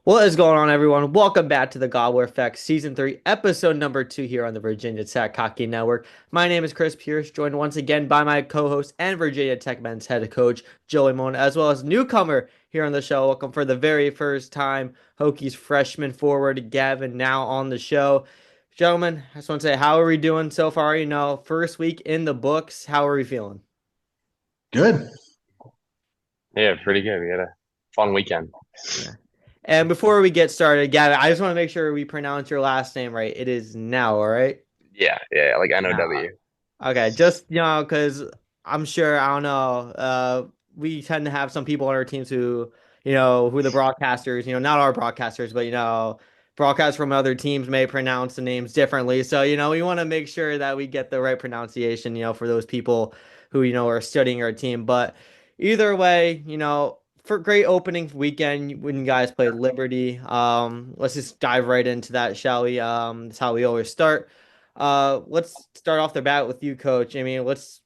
What is going on, everyone? Welcome back to the Gobbler Effect, Season 3, Episode number 2 here on the Virginia Tech Hockey Network. My name is Chris Pierce, joined once again by my co-host and Virginia Tech men's head coach, Joey Mullen, as well as newcomer here on the show. Welcome for the very first time, Hokies freshman forward, Gavin Nau on the show. Gentlemen, I just want to say, how are we doing so far? First week in the books. How are we feeling? Good. Yeah, pretty good. We had a fun weekend. Yeah. And before we get started, Gavin, I just want to make sure we pronounce your last name right. It is Now, all right? Yeah, like Now. NOW. Okay, just because I'm sure I don't know. We tend to have some people on our teams who the broadcasters, not our broadcasters, but broadcasters from other teams may pronounce the names differently. So we want to make sure that we get the right pronunciation, for those people who are studying our team. But either way, for great opening weekend when you guys played Liberty. Let's just dive right into that, shall we? That's how we always start. Let's start off the bat with you, Coach. I mean, let's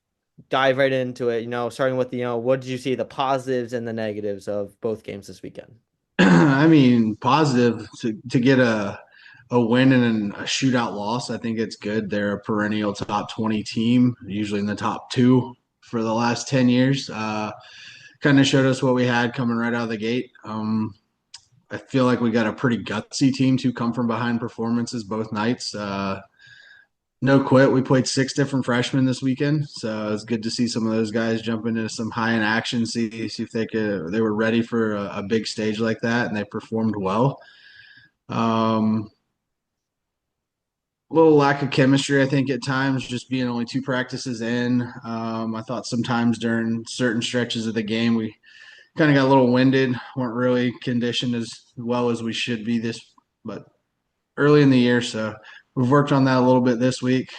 dive right into it. Starting with what did you see the positives and the negatives of both games this weekend? I mean, positive to get a win and a shootout loss. I think it's good. They're a perennial top 20 team, usually in the top two for the last 10 years. Kind of showed us what we had coming right out of the gate. I feel like we got a pretty gutsy team to come from behind performances both nights. No quit. We played six different freshmen this weekend, so it's good to see some of those guys jump into some high in action. See if they were ready for a big stage like that, and they performed well. Um, a little lack of chemistry, I think, at times, just being only two practices in. I thought sometimes during certain stretches of the game we kind of got a little winded, weren't really conditioned as well as we should be but early in the year. So we've worked on that a little bit this week.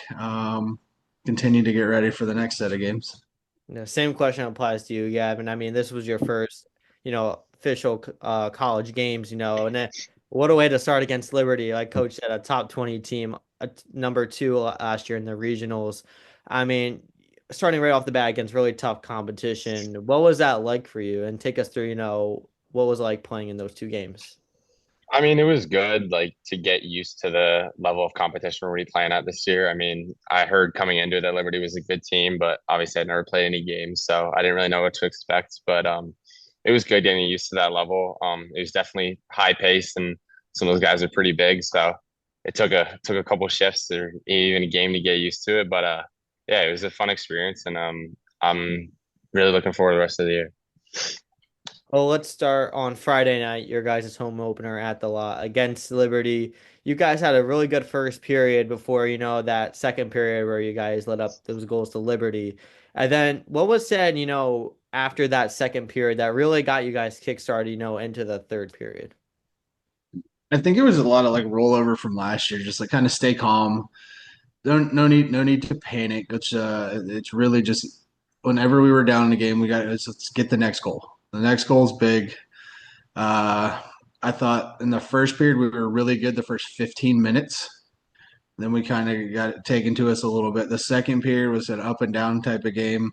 Continue to get ready for the next set of games. Same question applies to you, Gavin. I mean, this was your first, official college games, and then what a way to start against Liberty. Like Coach said, a top 20 team, number two last year in the regionals. I mean, starting right off the bat against really tough competition. What was that like for you? And take us through, what was it like playing in those two games? I mean, it was good, like to get used to the level of competition we're already playing at this year. I mean, I heard coming into it that Liberty was a good team, but obviously I'd never played any games, so I didn't really know what to expect. But it was good getting used to that level. It was definitely high pace, and some of those guys are pretty big, so it took a couple shifts or even a game to get used to it. But yeah, it was a fun experience, and I'm really looking forward to the rest of the year. Well, let's start on Friday night, your guys' home opener at the lot against Liberty. You guys had a really good first period before, that second period where you guys let up those goals to Liberty. And then what was said, after that second period that really got you guys kickstarted, into the third period? I think it was a lot of like rollover from last year, just like kind of stay calm. Don't no need to panic. It's really just whenever we were down in the game, let's get the next goal. The next goal is big. Uh, I thought in the first period we were really good the first 15 minutes. Then we kind of got it taken to us a little bit. The second period was an up and down type of game.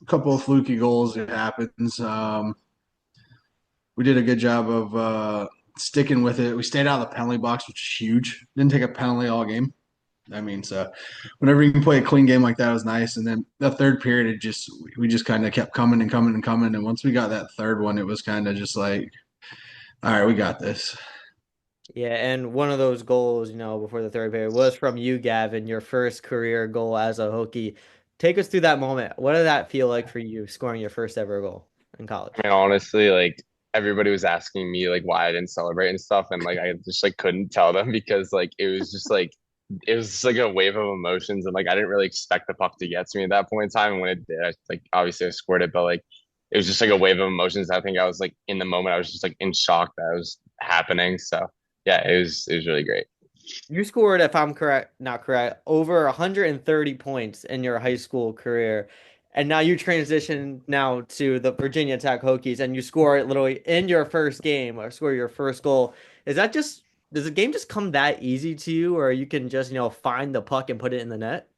A couple of fluky goals, it happens. We did a good job of sticking with it. We stayed out of the penalty box, which is huge. Didn't take a penalty all game. I mean, so whenever you can play a clean game like that, it was nice. And then the third period, we just kind of kept coming and coming and coming. And once we got that third one, it was kind of just like, all right, we got this. Yeah, and one of those goals, before the third period was from you, Gavin, your first career goal as a Hokie. Take us through that moment. What did that feel like for you, scoring your first ever goal in college? I mean, honestly, like everybody was asking me like why I didn't celebrate and stuff, and like I just like couldn't tell them because like it was just like a wave of emotions, and like I didn't really expect the puck to get to me at that point in time. And when it did, like obviously I scored it, but like it was just like a wave of emotions. I think I was like in the moment, I was just like in shock that it was happening. So yeah, it was really great. You scored, if I'm correct, not correct, over 130 points in your high school career. And now you transition now to the Virginia Tech Hokies and you score it literally in your first game or score your first goal. Is that just, does the game just come that easy to you or you can just, find the puck and put it in the net?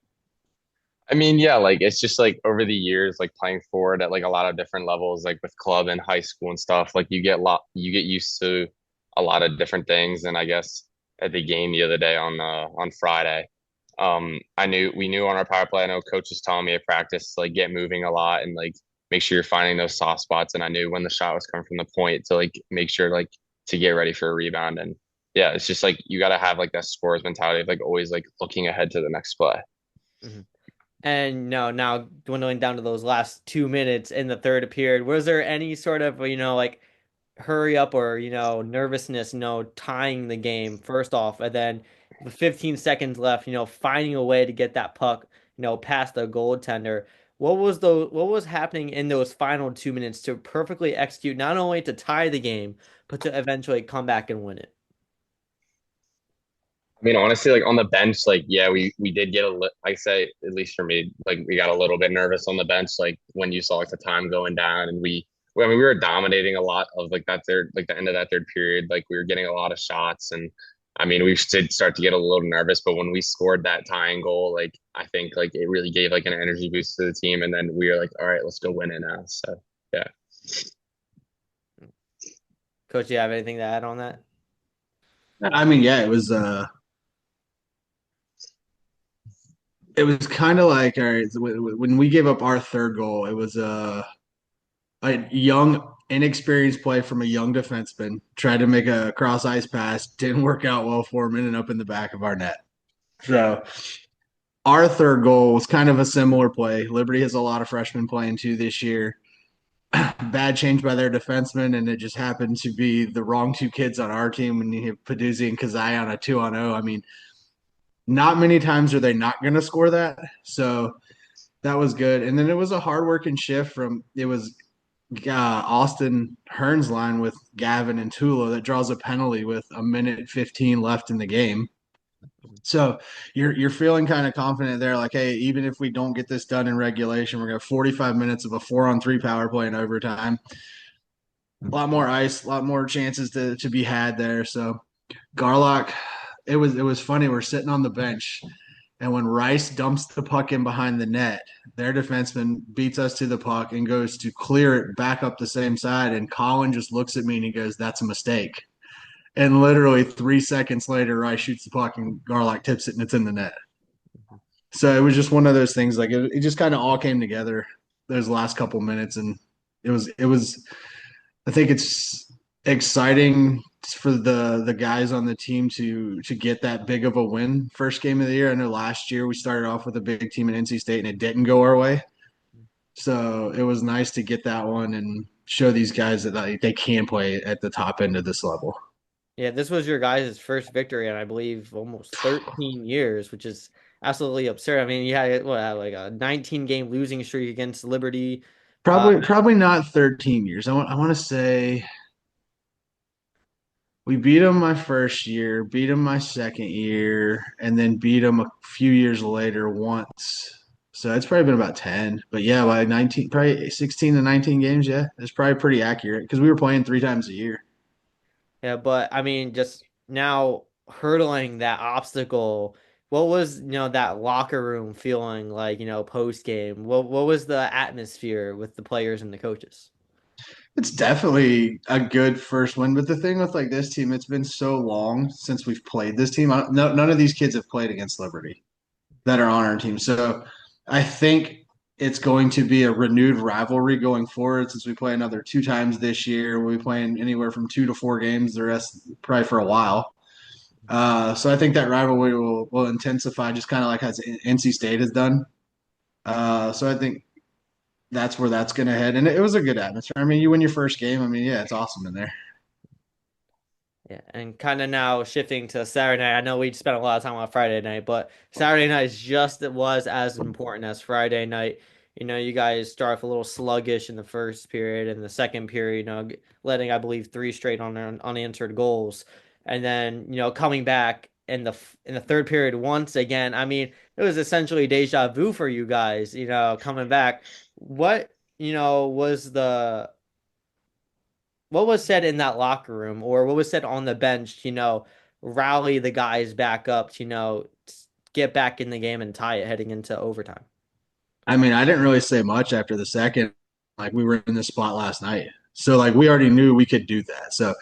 I mean, yeah, like it's just like over the years, like playing forward at like a lot of different levels, like with club and high school and stuff, like you get used to a lot of different things. And I guess at the game the other day on Friday, I knew we knew on our power play. I know coach was telling me at practice to like get moving a lot and like make sure you're finding those soft spots. And I knew when the shot was coming from the point to like make sure like to get ready for a rebound. And yeah, it's just like you got to have like that scorer's mentality of like always like looking ahead to the next play. Mhm. And no, now dwindling down to those last 2 minutes in the third period, was there any sort of, like hurry up or, nervousness, tying the game first off, and then with 15 seconds left, finding a way to get that puck, past the goaltender? What was happening in those final 2 minutes to perfectly execute, not only to tie the game, but to eventually come back and win it? I mean, honestly, like on the bench, like yeah, we did get a little. I say at least for me, like we got a little bit nervous on the bench, like when you saw like the time going down, and I mean, we were dominating a lot of like that third, like the end of that third period, like we were getting a lot of shots, and I mean, we did start to get a little nervous, but when we scored that tying goal, like I think like it really gave like an energy boost to the team, and then we were like, all right, let's go win it now. So yeah. Coach, you have anything to add on that? I mean, yeah, it was kind of like all right, when we gave up our third goal, it was a young, inexperienced play from a young defenseman. Tried to make a cross ice pass, didn't work out well for him, ended up in the back of our net. So our third goal was kind of a similar play. Liberty has a lot of freshmen playing too this year. Bad change by their defenseman, and it just happened to be the wrong two kids on our team when you have Paduzzi and Kazai on a 2-on-0. I mean, not many times are they not going to score that. So that was good. And then it was a hard working shift from it was Austin Hearn's line with Gavin and Tulo that draws a penalty with a minute 15 left in the game. So you're feeling kind of confident there, like, hey, even if we don't get this done in regulation, we're gonna have 45 minutes of a 4-on-3 power play in overtime. A lot more ice, a lot more chances to be had there. So Garlock, it was funny. We're sitting on the bench, and when Rice dumps the puck in behind the net, their defenseman beats us to the puck and goes to clear it back up the same side. And Colin just looks at me and he goes, "That's a mistake." And literally 3 seconds later, Rice shoots the puck and Garlock tips it and it's in the net. So it was just one of those things. Like it just kind of all came together those last couple minutes, and it was. I think it's exciting for the guys on the team to get that big of a win first game of the year. I know last year we started off with a big team in NC State and it didn't go our way. So it was nice to get that one and show these guys that they can play at the top end of this level. Yeah, this was your guys' first victory in, I believe, almost 13 years, which is absolutely absurd. I mean, you had what, like a 19 game losing streak against Liberty. Uh, Probably not 13 years. I want to say we beat them my first year, beat them my second year, and then beat them a few years later once. So it's probably been about 10. But yeah, by 19, probably 16 to 19 games, yeah, it's probably pretty accurate because we were playing 3 times a year. yeah, but I mean, just now hurdling that obstacle, what was, that locker room feeling like, post game? What was the atmosphere with the players and the coaches? It's definitely a good first win. But the thing with like this team, it's been so long since we've played this team. No, none of these kids have played against Liberty that are on our team. So I think it's going to be a renewed rivalry going forward since we play another 2 times this year. We'll be playing anywhere from 2 to 4 games, the rest probably for a while. So I think that rivalry will intensify just kind of like as NC State has done. So I think that's where that's going to head. And it was a good atmosphere. I mean, you win your first game. I mean, yeah, it's awesome in there. Yeah, and kind of now shifting to Saturday night. I know we spent a lot of time on Friday night, but Saturday night is just it was as important as Friday night. You guys start off a little sluggish in the first period, and the second period, letting I believe three straight on unanswered goals, and then coming back in the third period once again. I mean, it was essentially deja vu for you guys. Coming back. What was the what was said in that locker room or what was said on the bench, rally the guys back up, get back in the game and tie it heading into overtime? I mean, I didn't really say much after the second. Like we were in this spot last night. So like we already knew we could do that. So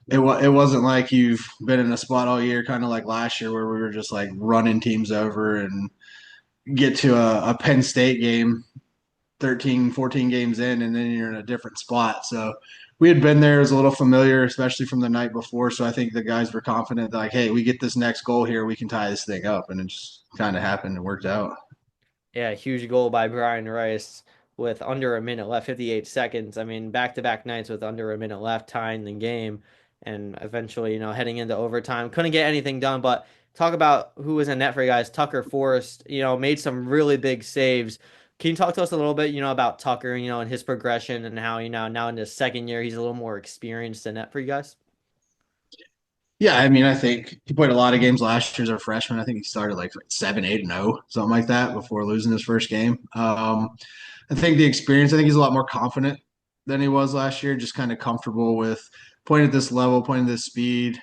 it wasn't like you've been in a spot all year, kind of like last year where we were just like running teams over and get to a Penn State game 13, 14 games in, and then you're in a different spot. So we had been there, it was a little familiar, especially from the night before. So I think the guys were confident that like, hey, we get this next goal here, we can tie this thing up. And it just kind of happened and worked out. Yeah, huge goal by Brian Rice with under a minute left, 58 seconds. I mean, back-to-back nights with under a minute left, tying the game, and eventually, heading into overtime. Couldn't get anything done, but talk about who was in net for you guys. Tucker Forrest, made some really big saves. Can you talk to us a little bit, about Tucker, and his progression and how, now in his second year, he's a little more experienced in net for you guys? Yeah, I mean, I think he played a lot of games last year as a freshman. I think he started like 7, 8, and 0, something like that, before losing his first game. I think the experience. I think he's a lot more confident than he was last year. Just kind of comfortable with playing at this level, playing at this speed.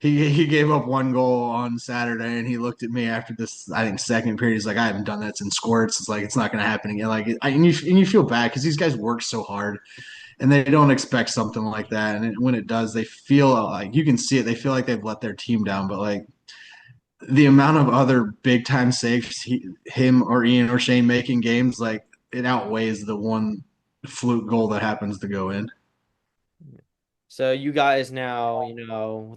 He gave up one goal on Saturday, and he looked at me after this. I think second period. He's like, I haven't done that since squirts. It's like it's not going to happen again. Like, and you feel bad because these guys work so hard and they don't expect something like that. And when it does, they feel like you can see it. They feel like they've let their team down. But like the amount of other big time saves him or Ian or Shane making games, like it outweighs the one fluke goal that happens to go in. So you guys now,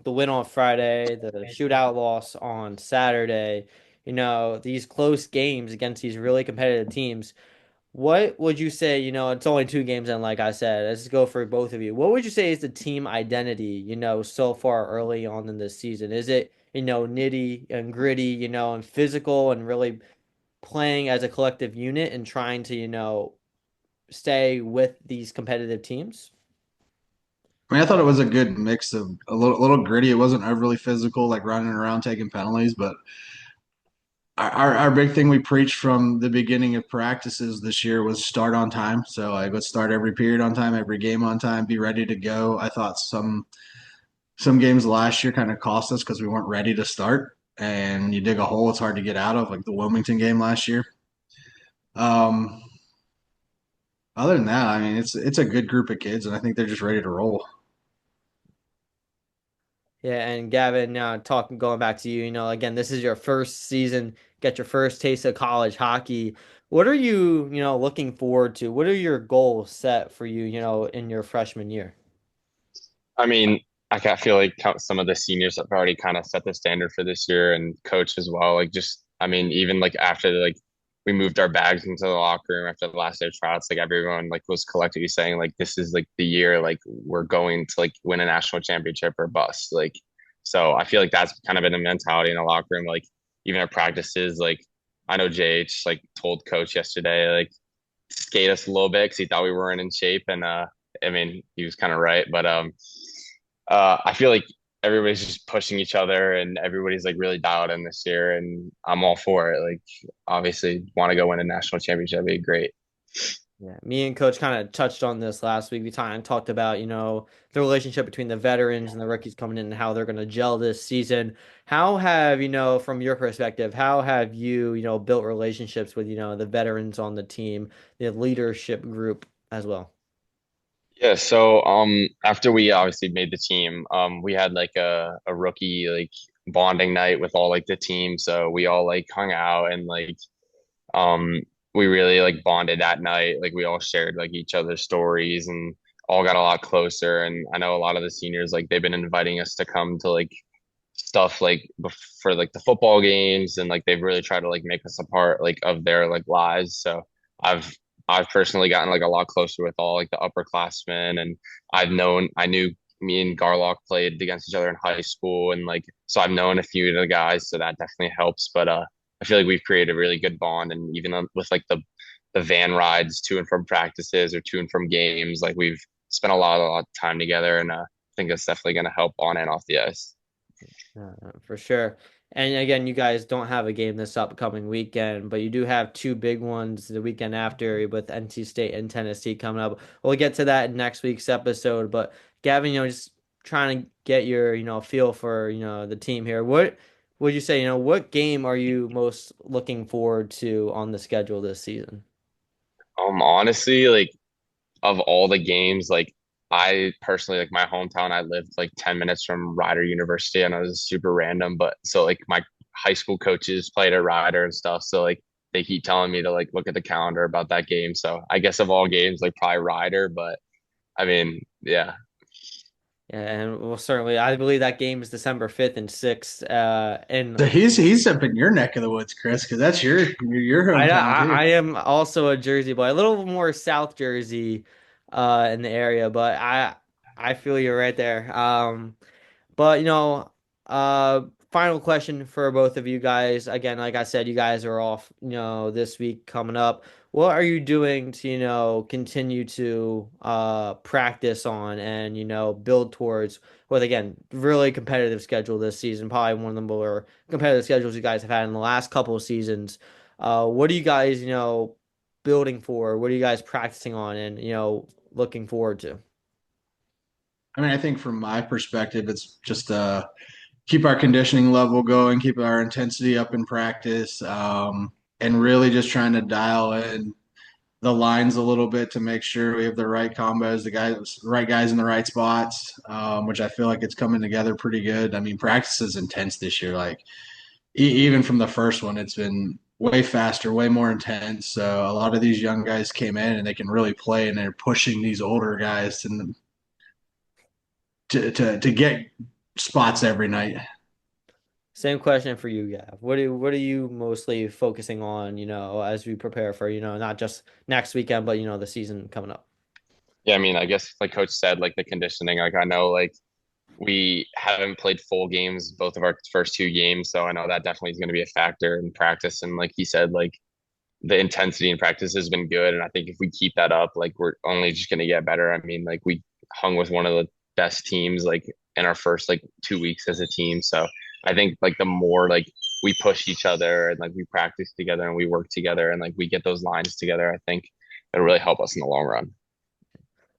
the win on Friday, the shootout loss on Saturday, these close games against these really competitive teams. What would you say, it's only 2 games and like I said, let's go for both of you. What would you say is the team identity, so far early on in this season? Is it, nitty and gritty, and physical and really playing as a collective unit and trying to, stay with these competitive teams? I mean, I thought it was a good mix of a little gritty. It wasn't overly physical, like running around taking penalties, but our big thing we preached from the beginning of practices this year was start on time. So like let's start every period on time, every game on time, be ready to go. I thought some games last year kind of cost us because we weren't ready to start. And when you dig a hole, it's hard to get out of, like the Wilmington game last year. Um, Other than that, I mean, it's a good group of kids, and I think they're just ready to roll. Yeah, and Gavin, now talking going back to you, again, this is your first season, get your first taste of college hockey. What are you, looking forward to? What are your goals set for you, in your freshman year? I mean, feel like some of the seniors have already kind of set the standard for this year, and coach as well. Like, just I mean, even like after we moved our bags into the locker room after the last day of tryouts, like everyone like was collectively saying like this is like the year like we're going to like win a national championship or bust. Like, so I feel like that's kind of been a mentality in the locker room. Like even at practices, like I know JH like told coach yesterday like skate us a little bit because he thought we weren't in shape, and I mean he was kind of right, but I feel like everybody's just pushing each other and everybody's like really dialed in this year, and I'm all for it. Like obviously want to go win a national championship, it'd be great. Yeah, me and Coach kind of touched on this last week. We talked about, the relationship between the veterans and the rookies coming in and how they're going to gel this season. How have, from your perspective, how have you, built relationships with, the veterans on the team, the leadership group as well? Yeah, so after we obviously made the team, we had like a rookie like bonding night with all like the team. So we all like hung out and like um we really like bonded that night. Like we all shared like each other's stories and all got a lot closer. And I know a lot of the seniors like they've been inviting us to come to like stuff like for like the football games, and like they've really tried to like make us a part like of their like lives. So I've I've personally gotten like a lot closer with all like the upperclassmen, and I knew me and Garlock played against each other in high school, and like so I've known a few of the guys, so that definitely helps. But I feel like we've created a really good bond, and even with like the van rides to and from practices or to and from games, like we've spent a lot of time together, and I think that's definitely going to help on and off the ice. For sure. And again, you guys don't have a game this upcoming weekend, but you do have 2 big ones the weekend after with NC State and Tennessee coming up. We'll get to that in next week's episode. But Gavin, just trying to get your, feel for, the team here. What would you say, what game are you most looking forward to on the schedule this season? Honestly, like of all the games, like I personally like my hometown, I lived like 10 minutes from Rider University. I know this is super random, but so like my high school coaches played at Rider and stuff. So like they keep telling me to like look at the calendar about that game. So I guess of all games, like probably Rider, but I mean, yeah. Yeah, and well, certainly, I believe that game is December 5th and 6th. And So he's up in your neck of the woods, Chris, because that's your hometown too. I am also a Jersey boy, a little more South Jersey, in the area, but I feel you right there. But final question for both of you guys. Again, like I said, you guys are off, this week coming up. What are you doing to, continue to practice on and, build towards what again, really competitive schedule this season, probably one of the more competitive schedules you guys have had in the last couple of seasons. What are you guys, building for? What are you guys practicing on and, looking forward to? I mean, I think from my perspective, it's just keep our conditioning level going, keep our intensity up in practice, and really just trying to dial in the lines a little bit to make sure we have the right combos, right guys in the right spots, which I feel like it's coming together pretty good. I mean, practice is intense this year. Like even from the first one, it's been way faster, way more intense. So a lot of these young guys came in and they can really play, and they're pushing these older guys to get spots every night. Same question for you, Gav. What are you mostly focusing on, as we prepare for, not just next weekend, but the season coming up? Yeah, I mean, I guess like coach said, like the conditioning, like I know like we haven't played full games both of our first two games, so I know that definitely is going to be a factor in practice. And like he said, like the intensity in practice has been good, and I think if we keep that up, like we're only just going to get better. I mean, like we hung with one of the best teams like in our first like 2 weeks as a team, so I think like the more like we push each other and like we practice together and we work together and like we get those lines together, I think it'll really help us in the long run.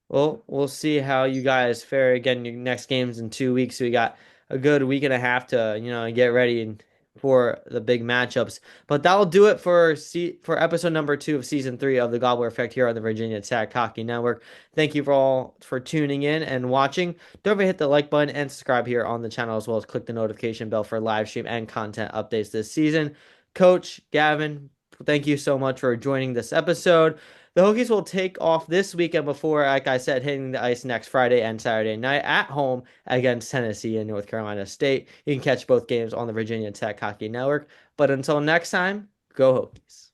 Well, we'll see how you guys fare again. Your next game's in 2 weeks, so we got a good week and a half to, get ready for the big matchups. But that'll do it for episode number 2 of season 3 of the Gobbler Effect here on the Virginia Tech Hockey Network. Thank you for all for tuning in and watching. Don't forget to hit the like button and subscribe here on the channel, as well as click the notification bell for live stream and content updates this season. Coach Gavin, thank you so much for joining this episode. The Hokies will take off this weekend before, like I said, hitting the ice next Friday and Saturday night at home against Tennessee and North Carolina State. You can catch both games on the Virginia Tech Hockey Network. But until next time, go Hokies.